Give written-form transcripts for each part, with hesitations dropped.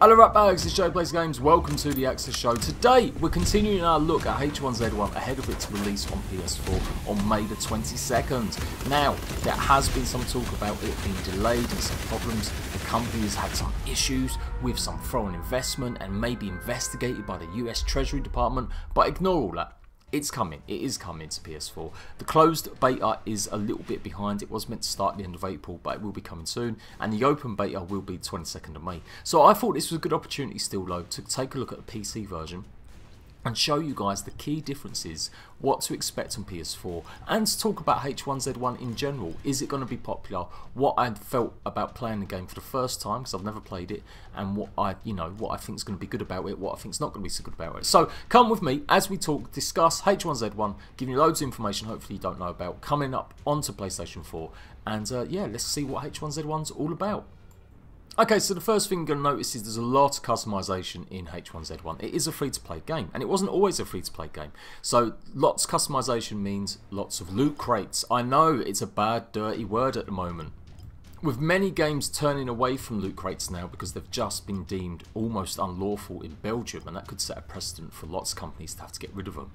Hello ratbags, it's Jade Plays Games. Welcome to the Access Show. Today we're continuing our look at H1Z1 ahead of its release on PS4 on May the 22nd. Now, there has been some talk about it being delayed and some problems. The company has had some issues with some foreign investment and may be investigated by the US Treasury Department, but ignore all that. It's coming. It is coming to PS4. The closed beta is a little bit behind. It was meant to start at the end of April, but it will be coming soon. And the open beta will be 22nd of May. So I thought this was a good opportunity still, though, to take a look at the PC version and show you guys the key differences, what to expect on PS4, and to talk about H1Z1 in general. Is it going to be popular? What I felt about playing the game for the first time, because I've never played it, and what I think is going to be good about it, what I think is not going to be so good about it. So come with me as we talk, discuss H1Z1, giving you loads of information hopefully you don't know about, coming up onto PlayStation 4, and yeah, let's see what H1Z1's all about. Okay, so the first thing you're going to notice is there's a lot of customization in H1Z1. It is a free-to-play game, and it wasn't always a free-to-play game. So lots of customization means lots of loot crates. I know it's a bad, dirty word at the moment, with many games turning away from loot crates now because they've just been deemed almost unlawful in Belgium, and that could set a precedent for lots of companies to have to get rid of them.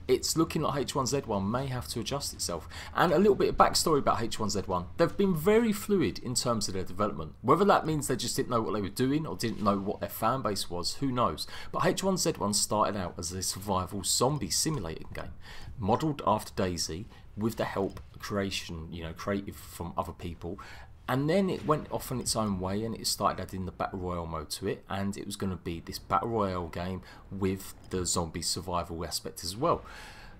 It's looking like H1Z1 may have to adjust itself. And a little bit of backstory about H1Z1. They've been very fluid in terms of their development. Whether that means they just didn't know what they were doing or didn't know what their fan base was, who knows. But H1Z1 started out as a survival zombie simulating game, modelled after DayZ with the help creative from other people. And then it went off on its own way and it started adding the Battle Royale mode to it, and it was going to be this Battle Royale game with the zombie survival aspect as well.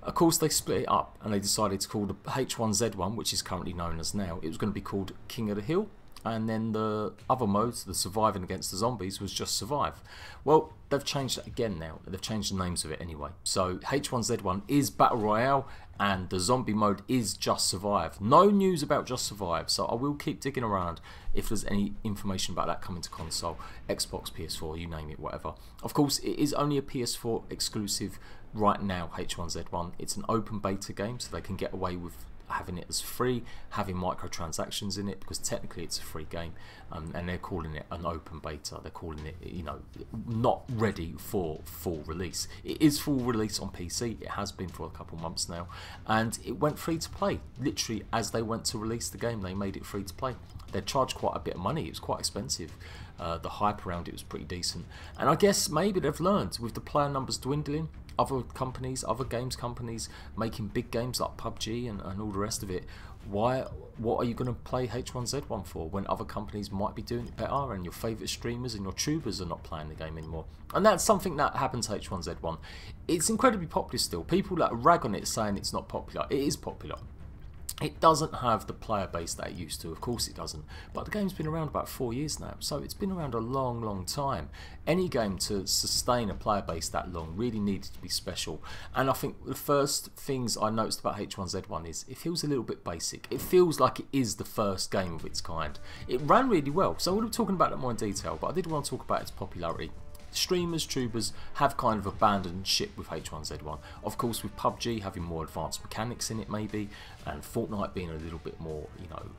Of course they split it up and they decided to call the H1Z1, which is currently known as now, it was going to be called King of the Hill, and then the other modes, the surviving against the zombies, was just survive. Well, they've changed that again now. They've changed the names of it anyway. So H1Z1 is Battle Royale and the zombie mode is just survive. No news about just survive, so I will keep digging around if there's any information about that coming to console, Xbox, PS4, you name it, whatever. Of course, it is only a PS4 exclusive right now, H1Z1. It's an open beta game, so they can get away with having it as free, having microtransactions in it, because technically it's a free game, and they're calling it an open beta. They're calling it, not ready for full release. It is full release on PC. It has been for a couple months now, and it went free to play. Literally, as they went to release the game, they made it free to play. They charged quite a bit of money. It was quite expensive. The hype around it was pretty decent, and I guess maybe they've learned with the player numbers dwindling. Other companies, other games companies making big games like PUBG and all the rest of it. What are you going to play H1Z1 for when other companies might be doing it better and your favourite streamers and your tubers are not playing the game anymore? And that's something that happens to H1Z1. It's incredibly popular still. People that rag on it saying it's not popular. It is popular. It doesn't have the player base that it used to, of course it doesn't, but the game's been around about 4 years now, so it's been around a long time. Any game to sustain a player base that long really needed to be special, and I think the first things I noticed about H1Z1 is it feels a little bit basic. It feels like it is the first game of its kind. It ran really well, so I will be talking about that more in detail, but I did want to talk about its popularity. Streamers, tubers have kind of abandoned ship with H1Z1. Of course, with PUBG having more advanced mechanics in it maybe, and Fortnite being a little bit more,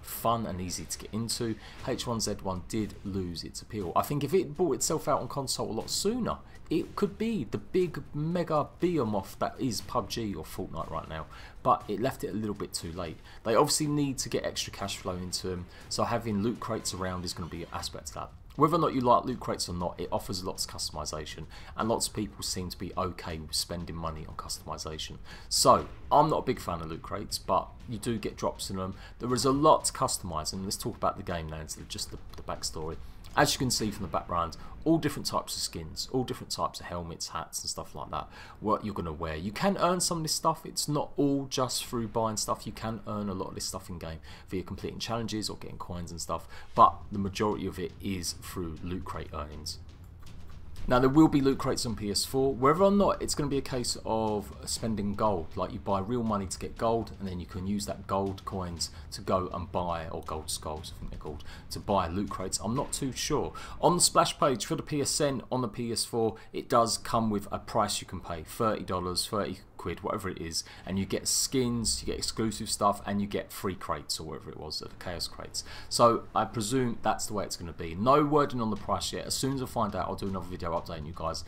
fun and easy to get into, H1Z1 did lose its appeal. I think if it brought itself out on console a lot sooner, it could be the big mega behemoth that is PUBG or Fortnite right now, but it left it a little bit too late. They obviously need to get extra cash flow into them, so having loot crates around is going to be an aspect of that. Whether or not you like loot crates or not, it offers lots of customization, and lots of people seem to be okay with spending money on customization. So, I'm not a big fan of loot crates, but you do get drops in them. There is a lot to customize, and let's talk about the game now instead of just the backstory. As you can see from the background, all different types of skins, all different types of helmets, hats and stuff like that, what you're going to wear. You can earn some of this stuff. It's not all just through buying stuff. You can earn a lot of this stuff in game via completing challenges or getting coins and stuff, but the majority of it is through loot crate earnings. Now there will be loot crates on PS4, whether or not it's going to be a case of spending gold, like you buy real money to get gold and then you can use that gold coins to go and buy, or gold skulls I think they're called, to buy loot crates. I'm not too sure. On the splash page for the PSN on the PS4, it does come with a price you can pay, $30, 30 £8, whatever it is, and you get skins, you get exclusive stuff, and you get free crates, or whatever it was, the chaos crates. So I presume that's the way it's going to be. No wording on the price yet. As soon as I find out, I'll do another video updating you guys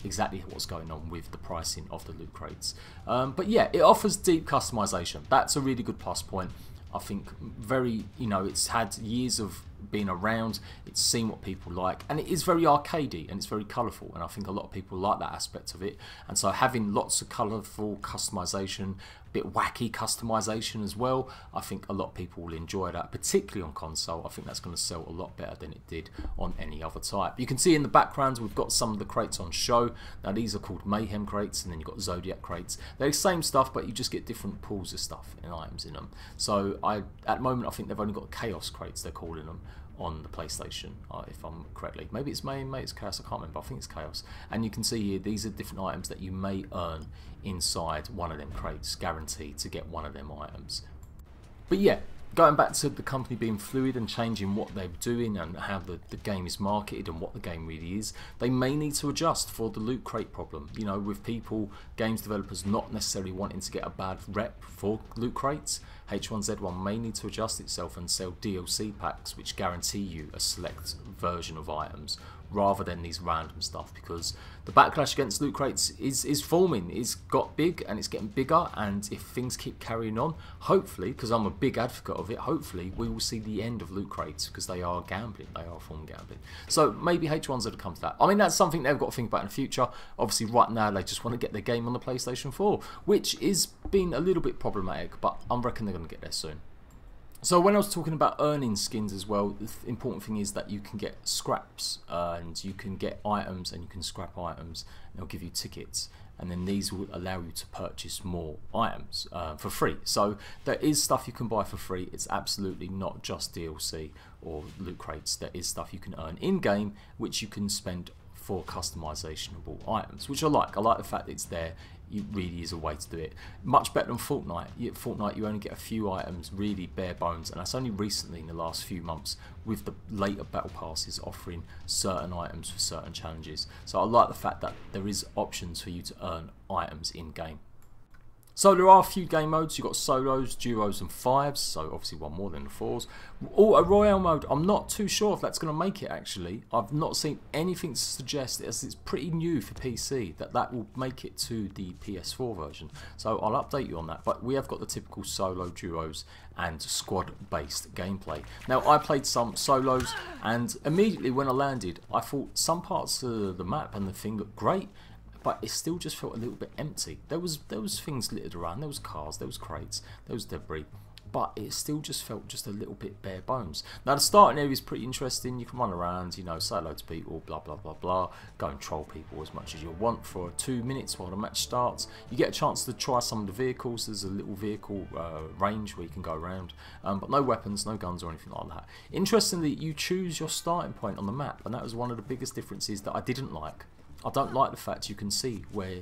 exactly what's going on with the pricing of the loot crates. But yeah, it offers deep customization. That's a really good plus point. I think very, it's had years of being around, it's seen what people like, and it is very arcadey and it's very colourful, and I think a lot of people like that aspect of it. And so having lots of colourful customization, a bit wacky customization as well, I think a lot of people will enjoy that, particularly on console. I think that's going to sell a lot better than it did on any other type. You can see in the background we've got some of the crates on show. Now these are called Mayhem crates, and then you've got Zodiac crates. They're the same stuff, but you just get different pools of stuff and items in them. So at the moment I think they've only got Chaos crates, they're calling them, on the PlayStation, if I'm correctly. Maybe it's Mayhem, maybe it's Chaos, I can't remember. I think it's Chaos. And you can see here, these are different items that you may earn inside one of them crates, guaranteed to get one of them items. But yeah, going back to the company being fluid and changing what they're doing and how the game is marketed and what the game really is, they may need to adjust for the loot crate problem. With people, games developers not necessarily wanting to get a bad rep for loot crates, H1Z1 may need to adjust itself and sell DLC packs which guarantee you a select version of items rather than these random stuff, because the backlash against loot crates is forming. It's got big and it's getting bigger, and if things keep carrying on, hopefully, because I'm a big advocate of it, hopefully we will see the end of loot crates, because they are gambling, they are a form of gambling. So maybe H1Z will come to that. I mean, that's something they've got to think about in the future. Obviously right now they just want to get their game on the PlayStation 4, which is been a little bit problematic, but I reckon they're going to get there soon. So when I was talking about earning skins as well, the important thing is that you can get scraps, and you can get items and you can scrap items, and they'll give you tickets, and then these will allow you to purchase more items for free. So there is stuff you can buy for free. It's absolutely not just DLC or loot crates. There is stuff you can earn in-game which you can spend for customizationable items, which I like. I like the fact that it's there. It really is a way to do it. Much better than Fortnite. Fortnite, you only get a few items, really bare bones, and that's only recently in the last few months with the later battle passes offering certain items for certain challenges. So I like the fact that there is options for you to earn items in game. So there are a few game modes. You've got solos, duos and fives, so obviously one more than the fours. Auto Royale mode, I'm not too sure if that's going to make it actually. I've not seen anything to suggest, as it's pretty new for PC, that will make it to the PS4 version. So I'll update you on that, but we have got the typical solo, duos and squad based gameplay. Now I played some solos, and immediately when I landed I thought some parts of the map and the thing looked great, but it still just felt a little bit empty. There was things littered around, there was cars, there was crates, there was debris, but it still just felt just a little bit bare bones. Now the starting area is pretty interesting. You can run around, say hello to people, blah blah blah blah, go and troll people as much as you want for 2 minutes while the match starts. You get a chance to try some of the vehicles. There's a little vehicle range where you can go around, but no weapons, no guns or anything like that. Interestingly, you choose your starting point on the map, and that was one of the biggest differences that I didn't like. I don't like the fact you can see where,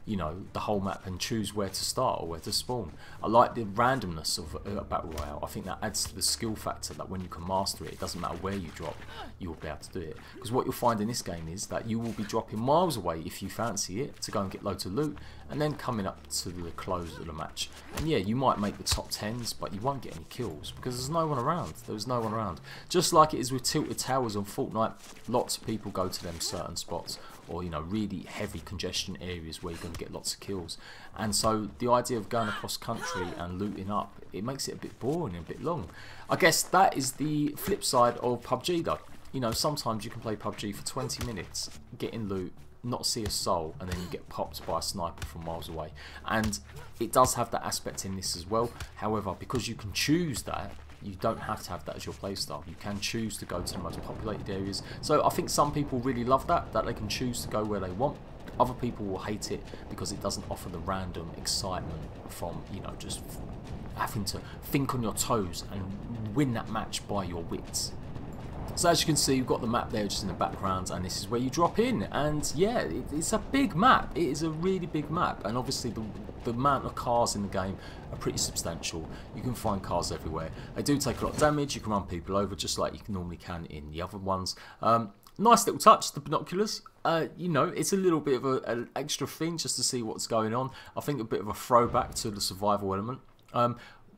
the whole map and choose where to start or where to spawn. I like the randomness of a Battle Royale. I think that adds to the skill factor, that when you can master it, it doesn't matter where you drop, you will be able to do it. Because what you'll find in this game is that you will be dropping miles away if you fancy it to go and get loads of loot, and then coming up to the close of the match. And yeah, you might make the top 10s, but you won't get any kills because there's no one around. There's no one around. Just like it is with Tilted Towers on Fortnite, lots of people go to them certain spots, or really heavy congestion areas where you're going to get lots of kills. And so the idea of going across country and looting up, it makes it a bit boring and a bit long. I guess that is the flip side of PUBG though. Sometimes you can play PUBG for 20 minutes, get in loot, not see a soul, and then you get popped by a sniper from miles away. And it does have that aspect in this as well. However, because you can choose that, you don't have to have that as your playstyle. You can choose to go to the most populated areas. So I think some people really love that they can choose to go where they want. Other people will hate it because it doesn't offer the random excitement from, just having to think on your toes and win that match by your wits. So as you can see, you've got the map there just in the background, and this is where you drop in. And yeah, it's a big map. It is a really big map, and obviously the amount of cars in the game are pretty substantial. You can find cars everywhere. They do take a lot of damage. You can run people over just like you normally can in the other ones. Nice little touch, the binoculars. You know, it's a little bit of an extra thing just to see what's going on. I think a bit of a throwback to the survival element.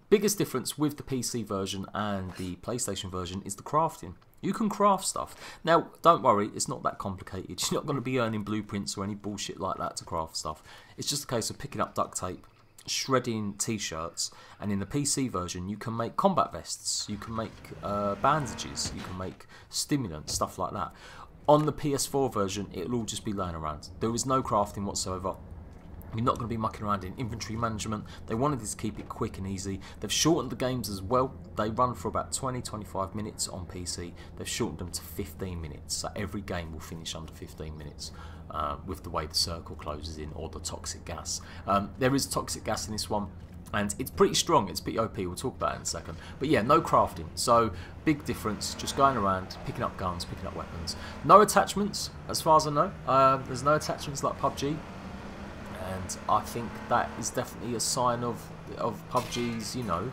Biggest difference with the PC version and the PlayStation version is the crafting. You can craft stuff. Now, don't worry, it's not that complicated. You're not going to be earning blueprints or any bullshit like that to craft stuff. It's just a case of picking up duct tape, shredding t-shirts, and in the PC version you can make combat vests, you can make bandages, you can make stimulants, stuff like that. On the PS4 version, it'll all just be laying around. There is no crafting whatsoever. You're not going to be mucking around in inventory management. They wanted to keep it quick and easy. They've shortened the games as well. They run for about 20-25 minutes on PC. They've shortened them to 15 minutes. So every game will finish under 15 minutes with the way the circle closes in, or the toxic gas. There is toxic gas in this one, and it's pretty strong. It's pretty OP. We'll talk about it in a second. But yeah, no crafting. So big difference. Just going around, picking up guns, picking up weapons. No attachments, as far as I know. There's no attachments like PUBG. And I think that is definitely a sign of PUBG's, you know,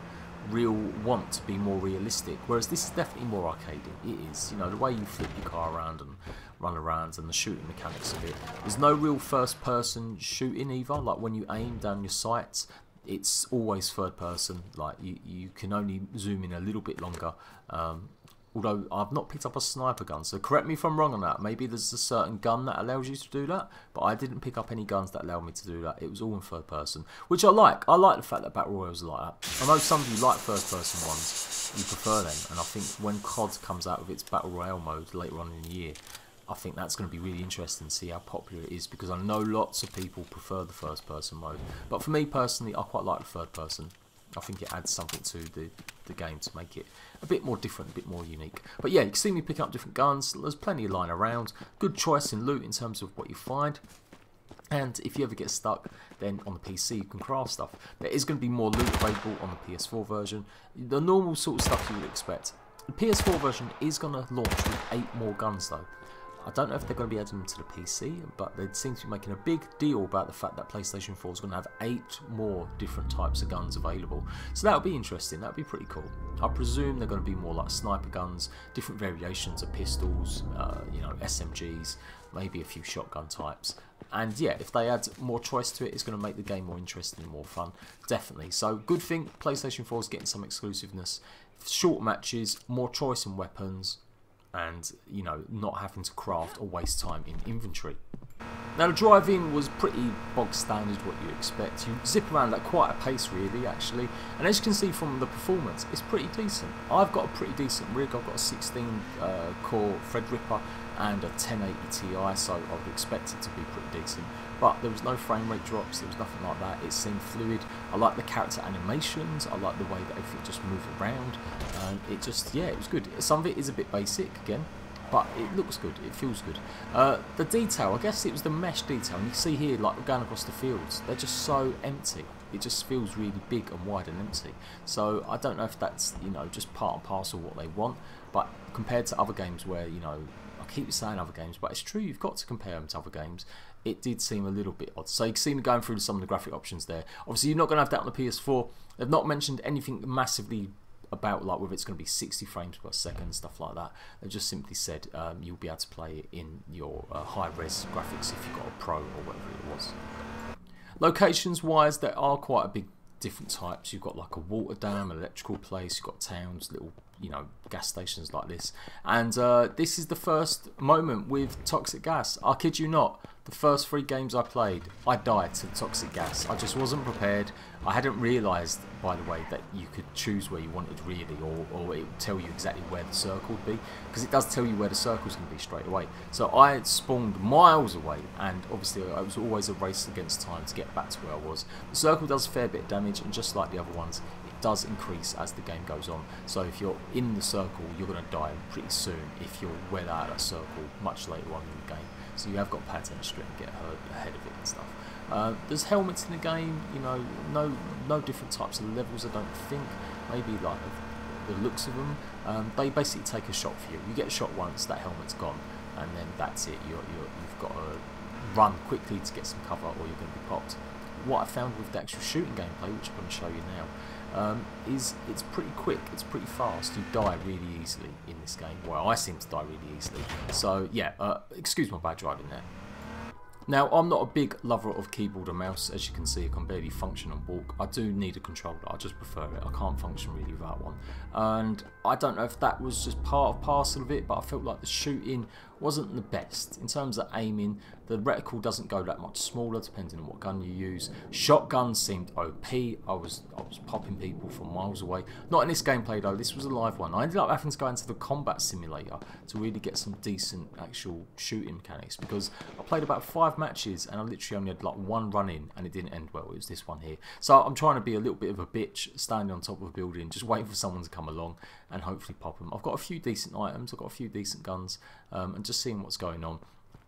real want to be more realistic. Whereas this is definitely more arcadey. It is, you know, the way you flip your car around and run around and the shooting mechanics of it. There's no real first-person shooting either. Like when you aim down your sights, it's always third person. Like you can only zoom in a little bit longer. Although I've not picked up a sniper gun, so correct me if I'm wrong on that. Maybe there's a certain gun that allows you to do that, but I didn't pick up any guns that allowed me to do that. It was all in third person, which I like. I like the fact that Battle Royals are like that. I know some of you like first person ones, you prefer them, and I think when COD comes out with its Battle Royale mode later on in the year, I think that's going to be really interesting to see how popular it is, because I know lots of people prefer the first person mode. But for me personally, I quite like the third person. I think it adds something to the game to make it a bit more different, a bit more unique. But yeah, you can see me picking up different guns. There's plenty of lying around. Good choice in loot in terms of what you find. And if you ever get stuck, then on the PC you can craft stuff. There is going to be more loot available on the PS4 version. The normal sort of stuff you would expect. The PS4 version is going to launch with 8 more guns though. I don't know if they're going to be adding them to the PC, but they seem to be making a big deal about the fact that PlayStation 4 is going to have 8 more different types of guns available. So that'll be interesting, that'll be pretty cool. I presume they're going to be more like sniper guns, different variations of pistols, you know, SMGs, maybe a few shotgun types. And yeah, if they add more choice to it, it's going to make the game more interesting and more fun, definitely. So good thing PlayStation 4 is getting some exclusiveness, short matches, more choice in weapons, and, you know, not having to craft or waste time in inventory. Now the drive-in was pretty bog standard, what you expect. You zip around at quite a pace really, actually, and as you can see from the performance, it's pretty decent. I've got a pretty decent rig. I've got a 16 core Threadripper and a 1080 Ti, so I would expect it to be pretty decent. But there was no frame rate drops, there was nothing like that. It seemed fluid. I like the character animations, I like the way that everything just moved around. It just, yeah, it was good. Some of it is a bit basic, again, but it looks good, it feels good. The detail, I guess it was the mesh detail, and you can see here, like going across the fields, they're just so empty. It just feels really big and wide and empty. So I don't know if that's, you know, just part and parcel of what they want, but compared to other games where, you know, I keep saying other games, but it's true, you've got to compare them to other games. It did seem a little bit odd. So you can see me going through some of the graphic options there. Obviously, you're not going to have that on the PS4. They've not mentioned anything massively about like whether it's going to be 60 frames per second, stuff like that. They've just simply said you'll be able to play it in your high-res graphics if you've got a Pro or whatever it was. Locations-wise, there are quite a big different types. You've got like a water dam, an electrical place, you've got towns, little, you know, gas stations like this. And this is the first moment with toxic gas. I kid you not. The first 3 games I played, I died to toxic gas. I just wasn't prepared. I hadn't realised, by the way, that you could choose where you wanted really, or it would tell you exactly where the circle would be, because it does tell you where the circle's going to be straight away. So I had spawned miles away, and obviously it was always a race against time to get back to where I was. The circle does a fair bit of damage, and just like the other ones, it does increase as the game goes on. So if you're in the circle, you're going to die pretty soon if you're well out of that circle much later on in the game. So you have got to pay attention to it and get ahead of it and stuff. There's helmets in the game, you know, no different types of levels, I don't think. Maybe like the looks of them. They basically take a shot for you. You get a shot once, that helmet's gone, and then that's it. You've got to run quickly to get some cover, or you're going to be popped. What I found with the actual shooting gameplay, which I'm going to show you now, it's pretty quick, it's pretty fast. You die really easily in this game. Well, I seem to die really easily. So yeah, excuse my bad driving there. Now, I'm not a big lover of keyboard and mouse. As you can see, I can barely function and walk. I do need a controller, I just prefer it. I can't function really without one. And I don't know if that was just part of parcel of it, but I felt like the shooting wasn't the best. In terms of aiming, the reticle doesn't go that much smaller depending on what gun you use. Shotguns seemed OP. I was popping people from miles away. Not in this gameplay though, this was a live one. I ended up having to go into the combat simulator to really get some decent actual shooting mechanics, because I played about 5 matches and I literally only had like 1 run in and it didn't end well. It was this one here. So I'm trying to be a little bit of a bitch, standing on top of a building, just waiting for someone to come along and hopefully pop them. I've got a few decent items, I've got a few decent guns, and just seeing what's going on.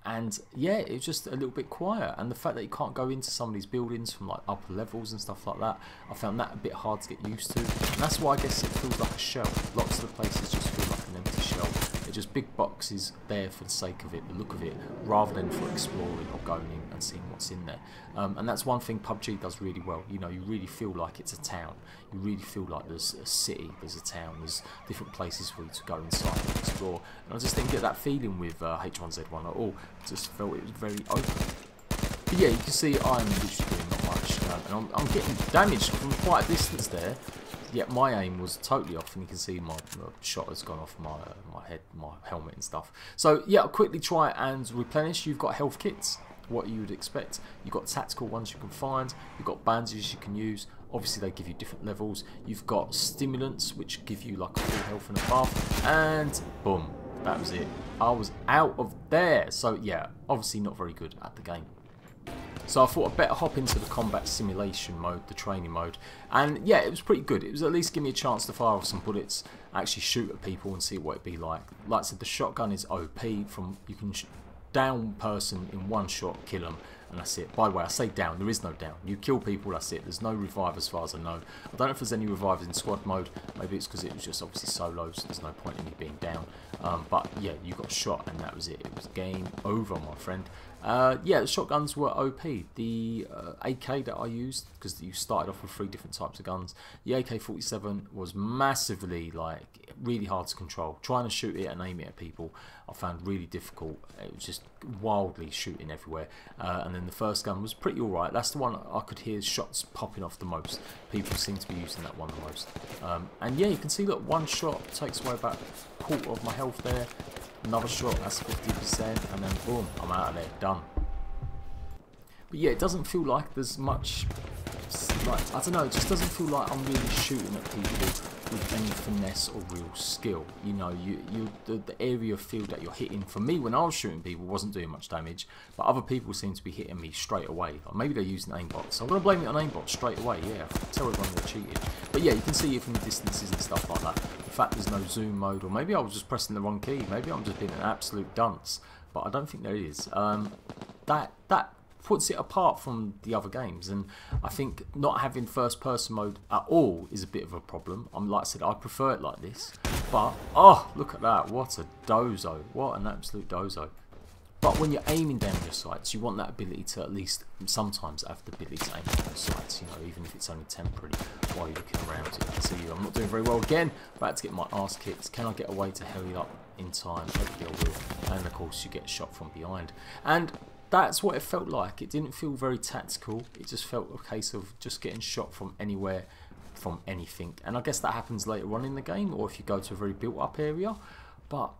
And yeah, it was just a little bit quiet, and the fact that you can't go into some of these buildings from like upper levels and stuff like that, I found that a bit hard to get used to, and that's why I guess it feels like a shell. Lots of the places just feel like an empty shell. They're just big boxes there for the sake of it, the look of it, rather than for exploring or going in and seeing what's in there. And that's one thing PUBG does really well. You know, you really feel like it's a town. You really feel like there's a city, there's a town, there's different places for you to go inside and explore. And I just didn't get that feeling with H1Z1 at all. I just felt it was very open. But yeah, you can see I'm literally doing not much, and I'm getting damaged from quite a distance there. Yet my aim was totally off, and you can see my shot has gone off my head, my helmet and stuff. So yeah, I'll quickly try and replenish. You've got health kits, what you would expect. You've got tactical ones you can find. You've got bandages you can use. Obviously they give you different levels. You've got stimulants which give you like full health and above. And boom, that was it. I was out of there. So yeah, obviously not very good at the game. So I thought I'd better hop into the combat simulation mode, the training mode, and yeah, it was pretty good. It was at least give me a chance to fire off some bullets, actually shoot at people and see what it'd be like. Like I said, the shotgun is OP. From you can down person in 1 shot, kill them, and that's it. By the way, I say down, there is no down. You kill people, that's it. There's no revive as far as I know. I don't know if there's any revives in squad mode. Maybe it's because it was just obviously solo, so there's no point in me being down. But yeah, you got shot and that was it. It was game over, my friend. Yeah, the shotguns were OP. The AK that I used, because you started off with 3 different types of guns, the AK-47 was massively, like, really hard to control. Trying to shoot it and aim it at people I found really difficult. It was just wildly shooting everywhere. And then the first gun was pretty alright. That's the one I could hear shots popping off the most. People seem to be using that one the most. And yeah, you can see that 1 shot takes away about a quarter of my health there. Another shot, that's 50%, and then boom, I'm out of there, done. But yeah, it doesn't feel like there's much, like, I don't know, it just doesn't feel like I'm really shooting at people with any finesse or real skill. You know, the area of field that you're hitting, for me when I was shooting people, wasn't doing much damage, but other people seem to be hitting me straight away. Or maybe they're using aimbots, so I'm going to blame it on aimbots straight away. Yeah, I can tell everyone they're cheating. But yeah, you can see it from the distances and stuff like that. The fact there's no zoom mode, or maybe I was just pressing the wrong key, maybe I'm just being an absolute dunce, but I don't think there is. That puts it apart from the other games, and I think not having first person mode at all is a bit of a problem. Like I said, I prefer it like this, but oh, look at that, what a dozo, what an absolute dozo. But when you're aiming down your sights, you want that ability to at least sometimes have the ability to aim down your sights, you know, even if it's only temporary while you're looking around. So you can see I'm not doing very well again, about to get my ass kicked. Can I get away to hurry up in time? Hopefully I will. And of course you get shot from behind. And that's what it felt like. It didn't feel very tactical. It just felt a case of just getting shot from anywhere, from anything. And I guess that happens later on in the game, or if you go to a very built up area. But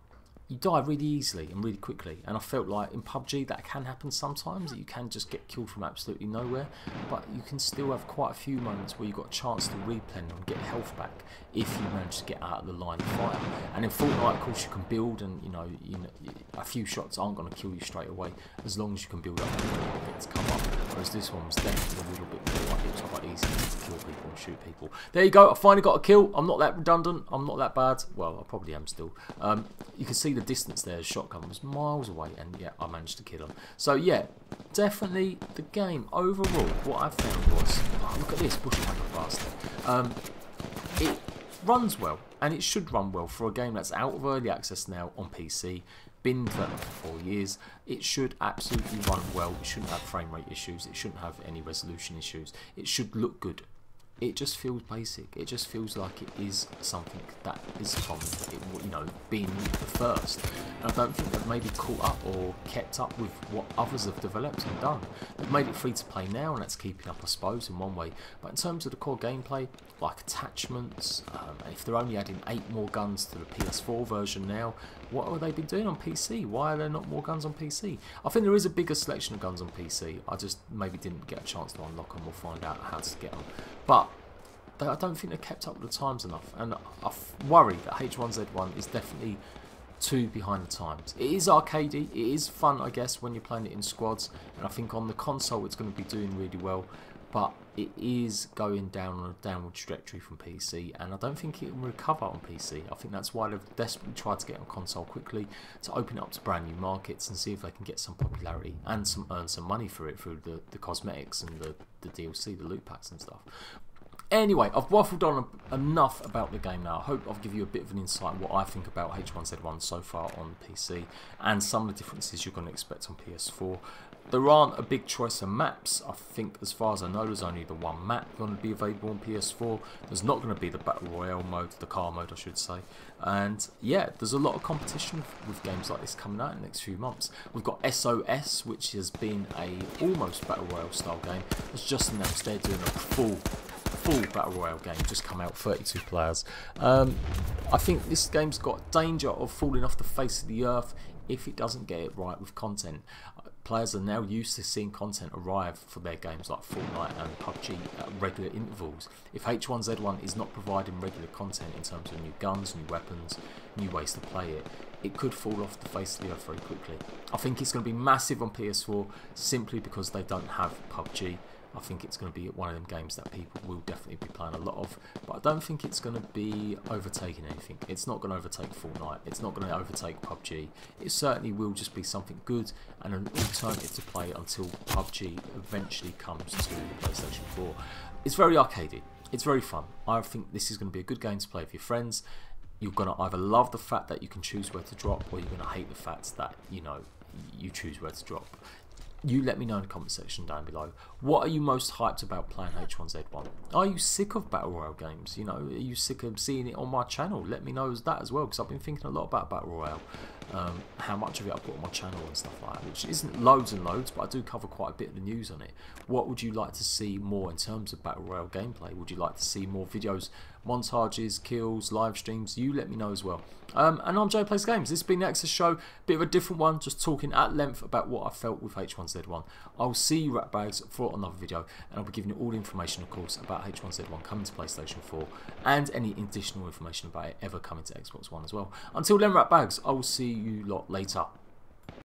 you die really easily and really quickly, and I felt like in PUBG that can happen sometimes, that you can just get killed from absolutely nowhere, but you can still have quite a few moments where you've got a chance to replenish and get health back if you manage to get out of the line of fire. And in Fortnite, of course, you can build, and you know a few shots aren't going to kill you straight away as long as you can build up and get to come up, whereas this one was definitely a little bit more like it was quite easy to kill people and shoot people. There you go, I finally got a kill. I'm not that redundant, I'm not that bad, well, I probably am still. You can see the distance there, the shotgun was miles away, and yeah, I managed to kill him. So yeah, definitely the game overall, what I found was, oh, look at this, bushy hammer bastard. It runs well, and it should run well for a game that's out of early access now on PC, been developed for 4 years. It should absolutely run well. It shouldn't have frame rate issues, it shouldn't have any resolution issues, it should look good. it just feels basic. It just feels like it is something that is common, you know, being the first. And I don't think they've maybe caught up or kept up with what others have developed and done. They've made it free to play now, and that's keeping up, I suppose, in one way. But in terms of the core gameplay, like attachments, if they're only adding 8 more guns to the PS4 version now, what have they been doing on PC? Why are there not more guns on PC? I think there is a bigger selection of guns on PC. I just maybe didn't get a chance to unlock them or find out how to get them. But I don't think they've kept up with the times enough, and I worry that H1Z1 is definitely too behind the times. It is arcadey, it is fun, I guess, when you're playing it in squads, and I think on the console it's going to be doing really well, but it is going down on a downward trajectory from PC, and I don't think it will recover on PC. I think that's why they've desperately tried to get on console quickly, to open it up to brand new markets and see if they can get some popularity and earn some money for it through the cosmetics and the DLC, the loot packs and stuff. Anyway, I've waffled on enough about the game now. I hope I've given you a bit of an insight on what I think about H1Z1 so far on PC and some of the differences you're going to expect on PS4. There aren't a big choice of maps. I think, as far as I know, there's only the one map going to be available on PS4. There's not going to be the Battle Royale mode, the car mode I should say. And yeah, there's a lot of competition with games like this coming out in the next few months. We've got SOS, which has been a almost Battle Royale style game. It's just announced they're doing a full Battle Royale game, just come out, 32 players. I think this game's got danger of falling off the face of the earth if it doesn't get it right with content. Players are now used to seeing content arrive for their games like Fortnite and PUBG at regular intervals. If H1Z1 is not providing regular content in terms of new guns, new weapons, new ways to play it, it could fall off the face of the earth very quickly. I think it's going to be massive on PS4 simply because they don't have PUBG. I think it's going to be one of them games that people will definitely be playing a lot of, but I don't think it's going to be overtaking anything. It's not going to overtake Fortnite, it's not going to overtake PUBG. It certainly will just be something good and an alternative to play until PUBG eventually comes to PlayStation 4. It's very arcadey, it's very fun. I think this is going to be a good game to play with your friends. You're going to either love the fact that you can choose where to drop, or you're going to hate the fact that, you know, you choose where to drop. You let me know in the comment section down below. What are you most hyped about playing H1Z1? Are you sick of Battle Royale games? You know, are you sick of seeing it on my channel? Let me know that as well, because I've been thinking a lot about Battle Royale. How much of it I put on my channel and stuff like that, which isn't loads and loads, but I do cover quite a bit of the news on it. What would you like to see more in terms of Battle Royale gameplay? Would you like to see more videos, montages, kills, live streams? You let me know as well. And I'm Jade Plays Games. This has been the Access Show, bit of a different one, just talking at length about what I felt with H1Z1. I'll see you ratbags for another video, and I'll be giving you all the information, of course, about H1Z1 coming to PlayStation 4 and any additional information about it ever coming to Xbox One as well. Until then, ratbags, I will see you lot later.